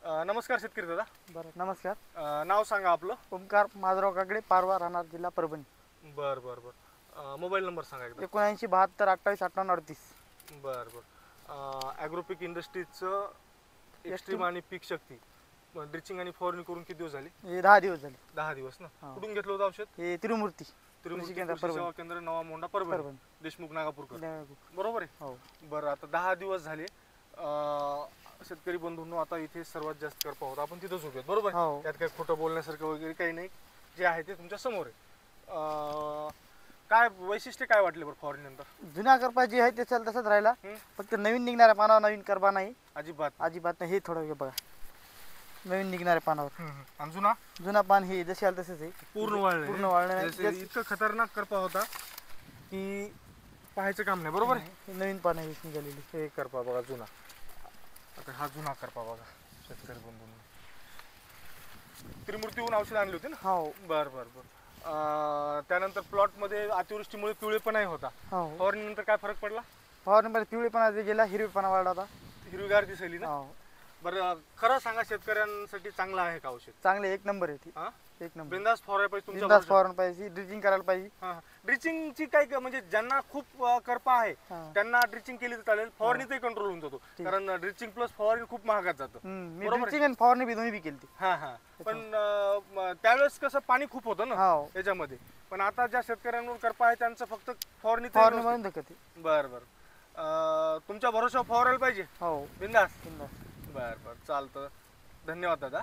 नमस्कार शेतकरी दादा. बरं, नमस्कार. नाव सांगा आपलं. ओमकार माधवराव काकडे, पारवा, राहणार, जिल्हा परभणी. बर बर बर. मोबाईल नंबर सांगा एकदा. 79 72 28 58 38. बर बर. ॲग्रोपिक इंडस्ट्रीजचं एक्स्ट्रीम आणि पीक शक्ती ड्रिचिंग आणि फवारणी करून किती दिवस झाले? हे 10 दिवस झाले. 10 दिवस ना. हा. कुठून घेतलं होतं औषध? हे तिरुमूर्ती तिरुमूर्ती केंद्र, कृषी सेवा केंद्र, नवा मोंढा, परभणी, परभणी. देशमुख नागापूरकर. हो. बरोबर आहे. बरं, आता 10 दिवस झाले. शेतकरी बंधूंनो, आता इथे सर्वात जास्त करपा होता. आपण तिथंच उभे आहेत, बरोबर आहे. हो. त्यात काही खोटं बोलण्यासारखं वगैरे काही नाही. जे आहे ते तुमच्या समोर आहे. काय वैशिष्ट्य काय वाटले बरं फवारणी नंतर? जुन्या करपा जे आहे ते चाल तसंच राहिला. हं? फक्त नवीन निघणाऱ्या पानावर नवीन करपा नाही, अजिबात. अजिबात नाही. हे थोडं हे बघा, नवीन निघणाऱ्या पानावर. आणि जुना जुना पान हे जसे आलं तसेच आहे, पूर्ण वाळले. पूर्ण वाळलं जसे नाही. इतकं खतरनाक करपा होता की पाहायचं काम नाही, बरोबर आहे. हे नवीन पान आहे निघालेली. हे करपा बघा जुना. आता हा जुना करपा बघा शेतकरी बंधूंनो. त्रिमूर्तीहून औषध आणली होती ना? हो बर बर बर. त्यानंतर प्लॉटमध्ये अतिवृष्टीमुळे पिवळेपणाही होता. हो. फवारणीनंतर काय फरक पडला? फवारणीमध्ये पिवळेपणा जे गेला, हिरवेपणा वाढला होता. हिरवीगार दिसली ना? हो. बरं, खरं सांगा, शेतकऱ्यांसाठी चांगलं आहे का औषध? चांगले, एक नंबर आहे ती. हा, एक नंबर. बिंदास फवारायला पाहिजे तुमच्या बिंदास फवारण पाहिजे, ड्रिचिंग करायला पाहिजे. ड्रिचिंगची काय म्हणजे ज्यांना खूप करपा आहे हा. त्यांना ड्रिचिंग केली तर चालेल. फवारणीतही कंट्रोल होऊन जातो, कारण ड्रिचिंग प्लस फवारणी खूप महागात जातं. मी बरोबर आहे. ड्रिचिंग आणि फवारणी बी दोन्ही बी केली. हा हा. पण त्यावेळेस कसं पाणी खूप होतं ना हो. याच्यामध्ये. पण आता ज्या शेतकऱ्यांवर करपा आहे त्यांचं फक्त फवारणी फवारणी. म्हणून धकते. बर बर. तुमच्या भरोसा फवारायला पाहिजे हो. बिंदास. बिंदास. बर बर, चालतं. धन्यवाद दादा.